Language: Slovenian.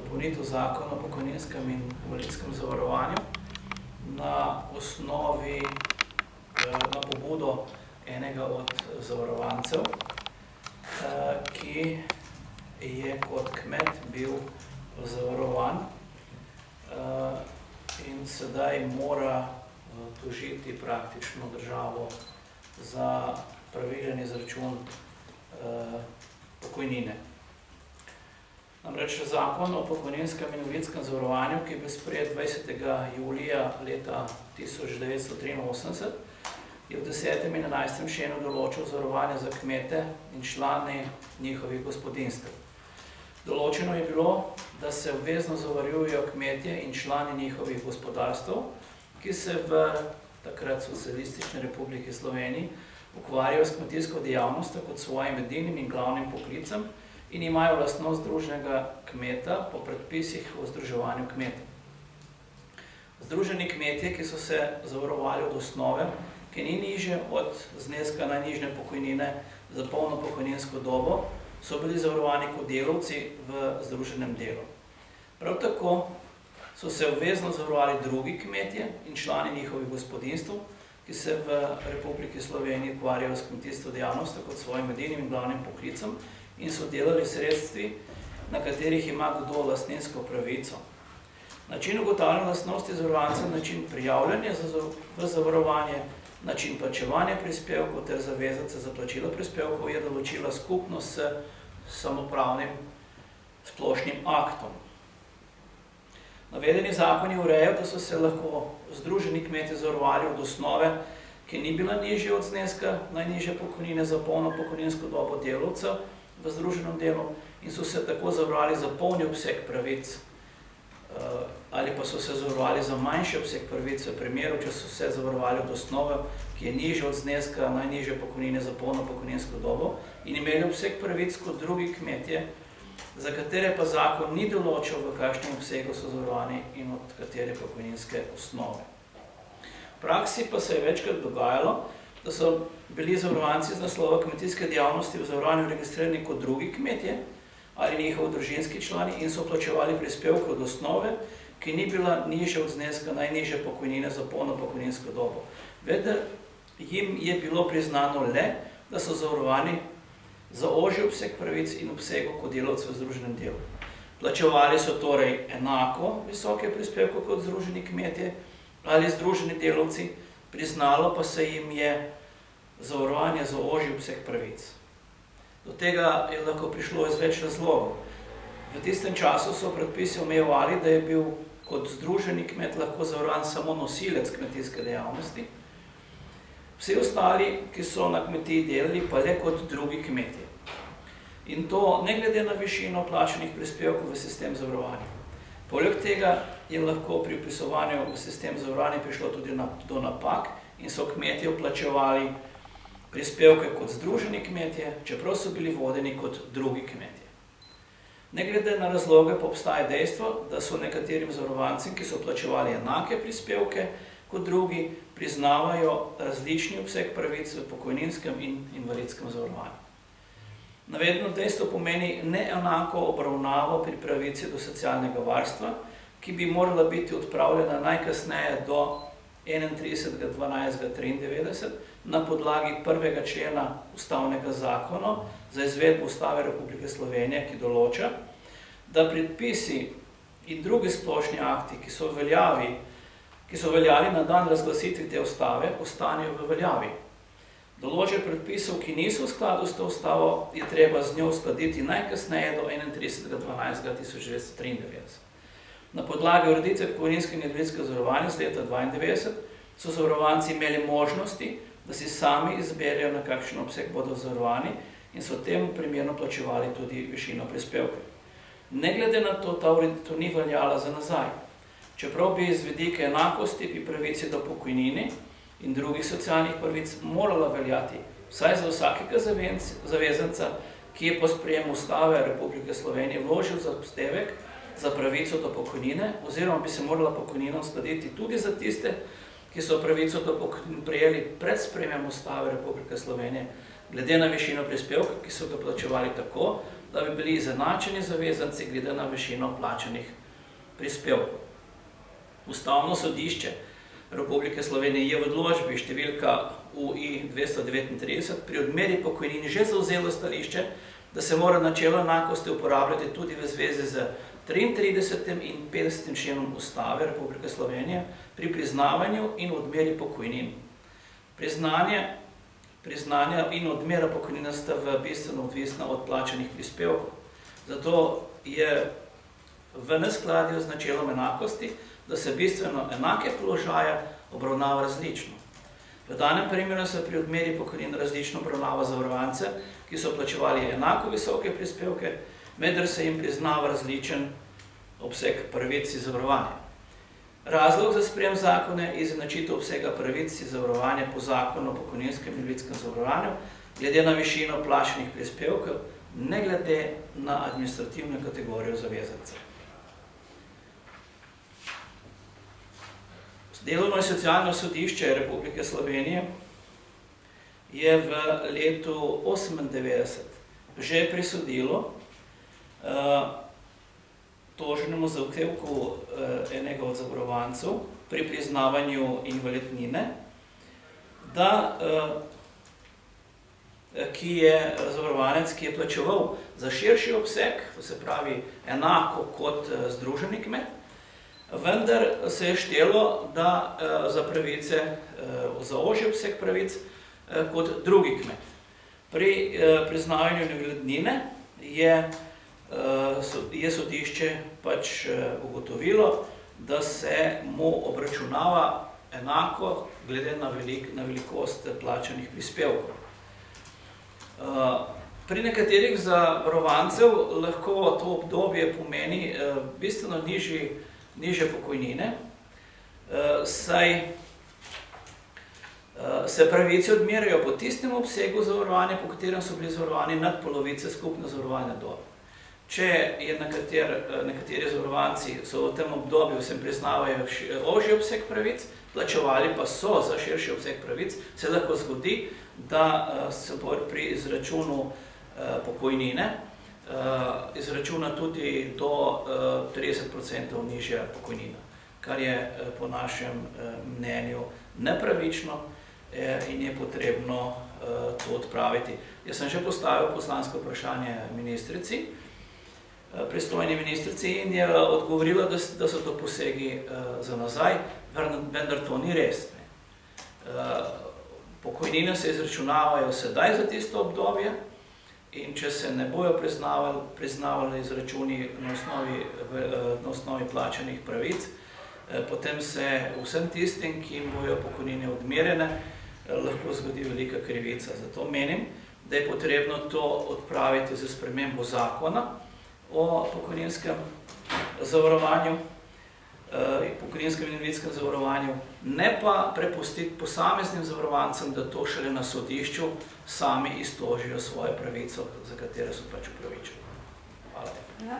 dopolnitev zakona o pokojninskem in invalidskem zavarovanju na osnovi, na pobudo enega od zavarovancev, ki je kot kmet bil zavarovan in sedaj mora tožiti praktično državo za pravilen izračun pokojnine. Namreč zakon o pokojninskem in invalidskem zavarovanju, ki je bil sprejet 20. julija leta 1983, je v 10. in 11. členu določil zavarovanje za kmete in člane njihovih gospodinjstev. Določeno je bilo, da se obvezno zavarujejo kmetje in člani njihovih gospodarstv, ki se v takrat Socialistični republiki Sloveniji ukvarjajo s kmetijsko dejavnostjo kot svojim edinim in glavnim poklicem in imajo lastnost združenega kmeta po predpisih o združevanju kmetov. Združeni kmetje, ki so se zavarovali od osnove, ki ni nižje od zneska najnižje pokojnine za polno pokojninsko dobo, so bili zavarovani kot delavci v združenem delu. Prav tako so se obvezno zavarovali drugi kmetje in člani njihovih gospodinjstv, ki se v Republiki Sloveniji ukvarjajo s kmetijsko dejavnostjo kot svojim edinim in glavnim poklicem in so delali sredstvi, na katerih ima kdo lastninsko pravico. Način ugotavljanja lastnosti zavarovanca, način prijavljanja v zavarovanje, način plačevanja prispevkov ter zavezance za plačilo prispevkov je določila skupnost s samopravnim splošnim aktom. Navedeni zakoni urejajo, da so se lahko združeni kmetje zavarovali od osnove, ki ni bila nižja od zneska najnižje pokojnine za polno pokojninsko dobo delavcev v združenem delu in so se tako zavarovali za polni obseg pravic ali pa so se zavarovali za manjši obseg pravic v primeru, če so se zavarovali od osnove, ki je nižja od zneska najnižje pokojnine za polno pokojninsko dobo in imeli obseg pravic kot drugi kmetje, za katere pa zakon ni določil, v kakšnem obsegu so zavarovani in od katere pokojninske osnove. V praksi pa se je večkrat dogajalo, da so bili zavarovanci z naslova kmetijske dejavnosti v zavarovanju registrirani kot drugi kmetje ali njihovi družinski člani in so plačevali prispevke od osnove, ki ni bila nižja od zneska najnižje pokojnine za polno pokojninsko dobo. Vendar jim je bilo priznano le, da so zavarovani za ožji obseg pravic in obsegu kot delavci v združenem delu. Plačevali so torej enako visoke prispevke kot združeni kmetje ali združeni delavci, priznalo pa se jim je zavarovanje za ožji obseg pravic. Do tega je lahko prišlo iz več razlogov. V tistem času so predpisi omejevali, da je bil kot združeni kmet lahko zavarovan samo nosilec kmetijske dejavnosti, vsi ostali, ki so na kmetiji delali, pa le kot drugi kmetje. In to ne glede na višino plačanih prispevkov v sistem zavarovanja. Poleg tega je lahko pri vpisovanju v sistem zavarovanja prišlo tudi do napak in so kmetje vplačevali prispevke kot združeni kmetje, čeprav so bili vodeni kot drugi kmetje. Ne glede na razloge pa obstaja dejstvo, da so nekaterim zavarovancem, ki so plačevali enake prispevke kot drugi, priznavajo različni obseg pravic v pokojninskem in invalidskem zavarovanju. Navedeno dejstvo pomeni neenako obravnavo pri pravici do socialnega varstva, ki bi morala biti odpravljena najkasneje do 31.12.93 na podlagi 1. člena Ustavnega zakona za izvedbo Ustave Republike Slovenije, ki določa, da predpisi in drugi splošni akti, ki so veljali na dan razglasitve te ustave, ostanejo v veljavi. Določbe predpisov, ki niso v skladu s to ustavo, je treba z njo uskladiti najkasneje do 31.12.1993. Na podlagi ureditve pokojninskega in invalidskega zavarovanja z leta 1992 so zavarovanci imeli možnosti, da si sami izberejo, na kakšen obseg bodo zavarovani in so temu primerno plačevali tudi višino prispevkov. Ne glede na to, ta ureditev ni veljala za nazaj. Čeprav bi iz vidika enakosti pri pravici do pokojnine in drugih socialnih pravic morala veljati vsaj za vsakega zavezanca, ki je po sprejemu Ustave Republike Slovenije vložil zahtevek za pravico do pokojnine, oziroma bi se morala pokojnina uskladiti tudi za tiste, ki so pravico do pokojnine prejeli pred sprejemom Ustave Republike Slovenije, glede na višino prispevka, ki so ga plačevali tako, da bi bili izenačeni zavezanci glede na višino plačanih prispevkov. Ustavno sodišče Republike Slovenije je v odločbi številka UI 239 pri odmeri pokojnin že zavzelo stališče, da se mora načelo enakosti uporabljati tudi v zvezi z 33. in 50. členom Ustave Republike Slovenije pri priznavanju in odmeri pokojnin. Priznanja in odmera pokojnina sta bistveno odvisna od plačanih prispevkov. Zato je v neskladju z načelom enakosti, da se bistveno enake položaje obravnava različno. V danem primeru se pri odmeri pokojnin različno obravnava zavarovance, ki so plačevali enako visoke prispevke, vendar se jim priznava različen obseg pravic iz zavarovanja. Razlog za sprejem zakona je izenačitev obsega pravic iz zavarovanja po zakonu o pokojninskem in invalidskem zavarovanju glede na višino plačanih prispevkov, ne glede na administrativno kategorijo zavezancev. Delovno in socialno sodišče Republike Slovenije je v letu 1998 že prisodilo toženemu zahtevku enega od zavarovancev pri priznavanju invalidnine, ki je zavarovanec, ki je plačeval za širši obseg, to se pravi enako kot združeni kmet, vendar se je štelo, da za pravice, za ožji obseg pravic, kot drugi kmet. Pri priznavanju invalidnine je sodišče pač ugotovilo, da se mu obračunava enako glede na velikost plačanih prispevkov. Pri nekaterih zavarovancev lahko to obdobje pomeni bistveno nižje pokojnine, saj se pravice odmerijo po tistem obsegu zavarovanja, po katerem so bili zavarovani nad polovice skupne zavarovalne dobe. Če je nekateri zavarovanci so v tem obdobju se priznavajo ožji obseg pravic, plačevali pa so za širši obseg pravic, se lahko zgodi, da se pri izračunu pokojnine izračuna tudi do 30% nižja pokojnina, kar je po našem mnenju nepravično in je potrebno to odpraviti. Jaz sem že postavil poslansko vprašanje ministrici, pristojni ministrici, in je odgovorila, da so to posegi za nazaj, vendar to ni res. Pokojnine se izračunavajo sedaj za tisto obdobje in če se ne bojo priznavali izračuni na osnovi plačanih pravic, potem se vsem tistim, ki jim bojo pokojnine odmerjene, lahko zgodi velika krivica. Zato menim, da je potrebno to odpraviti z spremembo zakona o pokojninskem zavarovanju, pokojninskem in invalidskem zavarovanju, ne pa prepustiti posameznim zavarovancem, da to šele na sodišču sami iztožijo svojo pravico, za katero so pač upravičeni. Hvala.